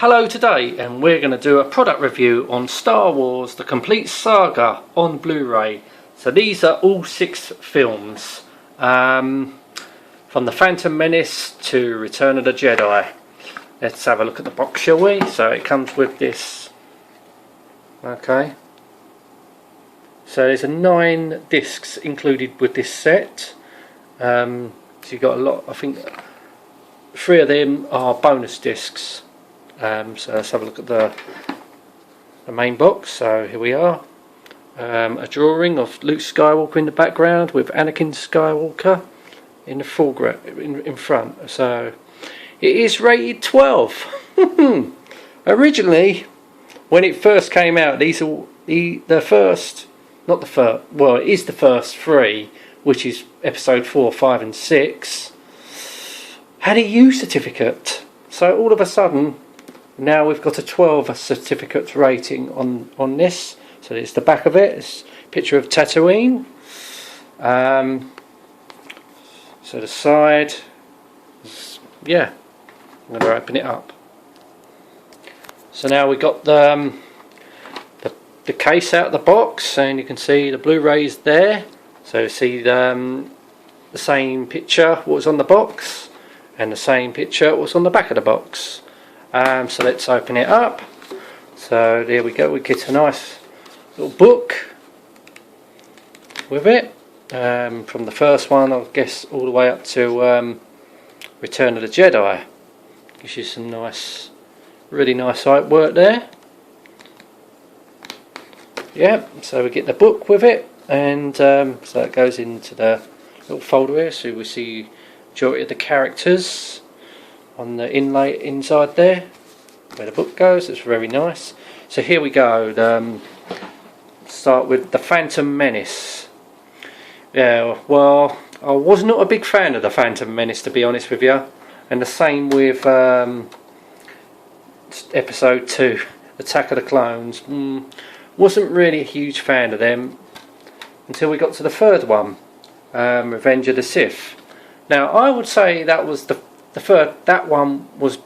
Hello today, and we're going to do a product review on Star Wars The Complete Saga on Blu-ray. So these are all 6 films, from The Phantom Menace to Return of the Jedi. Let's have a look at the box, shall we? So it comes with this. Okay. So there's 9 discs included with this set. So you've got a lot, I think 3 of them are bonus discs. So let's have a look at the main box. So here we are, a drawing of Luke Skywalker in the background with Anakin Skywalker in the foreground, in front. So it is rated 12. Originally, when it first came out, these are the first, not the first, well, it is the first 3, which is episode 4, 5 and 6, had a U certificate. So all of a sudden, now we've got a 12 certificate rating on this. So it's the back of it. It's a picture of Tatooine. So the side, yeah, I'm going to open it up. So now we've got the case out of the box, and you can see the Blu-rays there. So you see the same picture what was on the box, and the same picture what was on the back of the box. So let's open it up. So there we go, we get a nice little book with it, from the first one, I guess, all the way up to Return of the Jedi. Gives you some nice, really nice artwork there. Yeah, so we get the book with it, and so it goes into the little folder here, so we see majority of the characters on the inlay inside there where the book goes. It's very nice. So here we go. Start with The Phantom Menace. Yeah, well, I was not a big fan of The Phantom Menace, to be honest with you, and the same with episode 2, Attack of the Clones. Wasn't really a huge fan of them until we got to the third one, Revenge of the Sith. Now I would say that was the third, that one was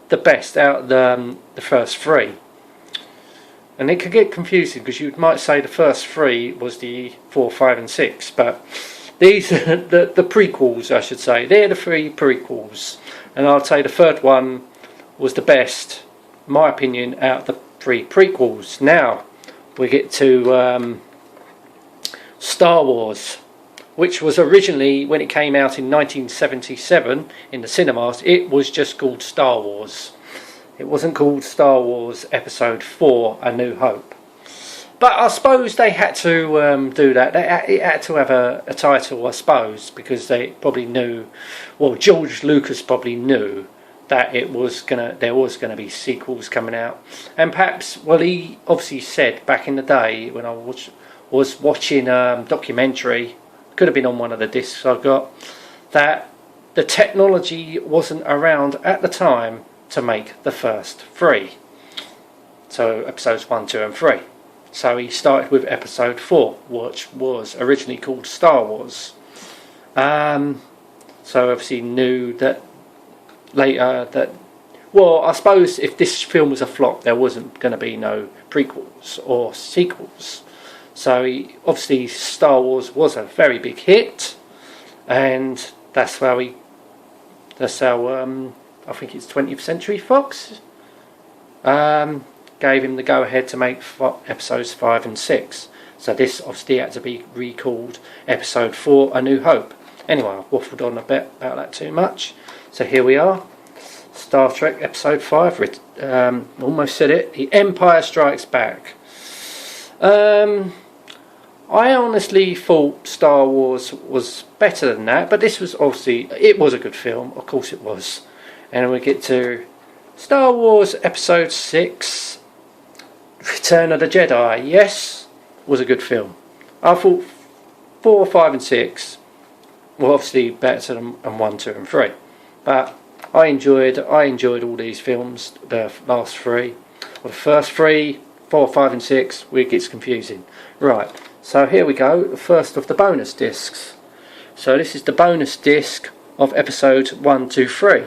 the best out of the first 3, and it could get confusing because you might say the first 3 was the 4, 5 and 6, but these are the prequels, I should say. They're the 3 prequels, and I'd say the third one was the best, in my opinion, out of the 3 prequels. Now we get to Star Wars, which was originally, when it came out in 1977 in the cinemas, it was just called Star Wars. It wasn't called Star Wars Episode 4, A New Hope. But I suppose they had to do that. It had to have a title, I suppose, because they probably knew, well, George Lucas probably knew that there was gonna be sequels coming out. And perhaps, well, he obviously said back in the day when I was watching documentary, could have been on one of the discs I've got, that the technology wasn't around at the time to make the first 3. So episodes 1, 2 and 3. So he started with episode 4, which was originally called Star Wars. So obviously knew that later that, well, I suppose if this film was a flop, there wasn't going to be no prequels or sequels. So obviously Star Wars was a very big hit, and that's how I think it's 20th Century Fox gave him the go ahead to make episodes 5 and 6. So this obviously had to be recalled episode 4, A New Hope. Anyway, I've waffled on a bit about that too much. So here we are, Star Trek episode 5, almost said it, The Empire Strikes Back. I honestly thought Star Wars was better than that, but this was obviously, it was a good film, of course it was. And we get to Star Wars Episode 6, Return of the Jedi. Yes, was a good film. I thought 4, 5 and 6 were obviously better than 1, 2 and 3. But I enjoyed all these films, the last 3. Well, the first 3, 4, 5 and 6, where it gets confusing. Right. So here we go, the first of the bonus discs. So this is the bonus disc of episode 1, 2, 3.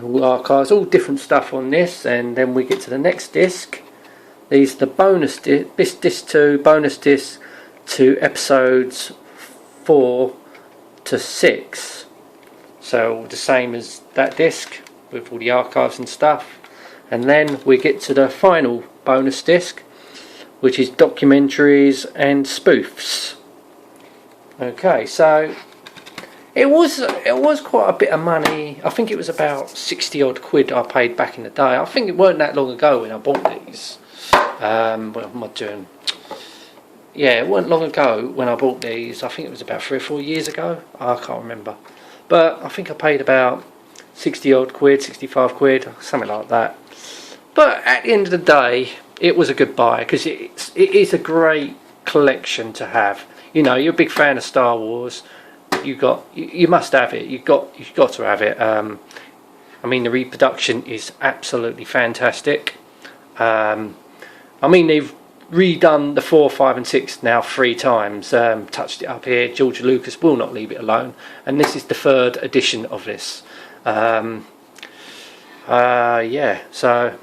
all archives, all different stuff on this, and then we get to the next disc. These are the bonus disc 2, bonus disc to episodes 4 to 6. So the same as that disc with all the archives and stuff. And then we get to the final bonus disc, which is documentaries and spoofs. Okay, so it was quite a bit of money. I think it was about 60 odd quid I paid back in the day. I think it weren't that long ago when I bought these. What am I doing? Yeah, it weren't long ago when I bought these. I think it was about 3 or 4 years ago. I can't remember. But I think I paid about 60 odd quid, 65 quid, something like that. But at the end of the day, it was a good buy, because it is a great collection to have. You know, you're a big fan of Star Wars. You must have it. You've got to have it. I mean, the reproduction is absolutely fantastic. I mean, they've redone the 4, 5 and 6 now 3 times. Touched it up here. George Lucas will not leave it alone, and this is the 3rd edition of this. Yeah, so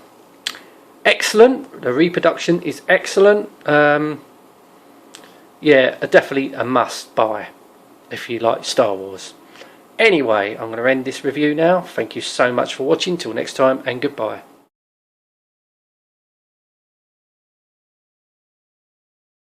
excellent. The reproduction is excellent. Yeah, definitely a must buy if you like Star Wars. Anyway, I'm going to end this review now. Thank you so much for watching. Till next time, and goodbye.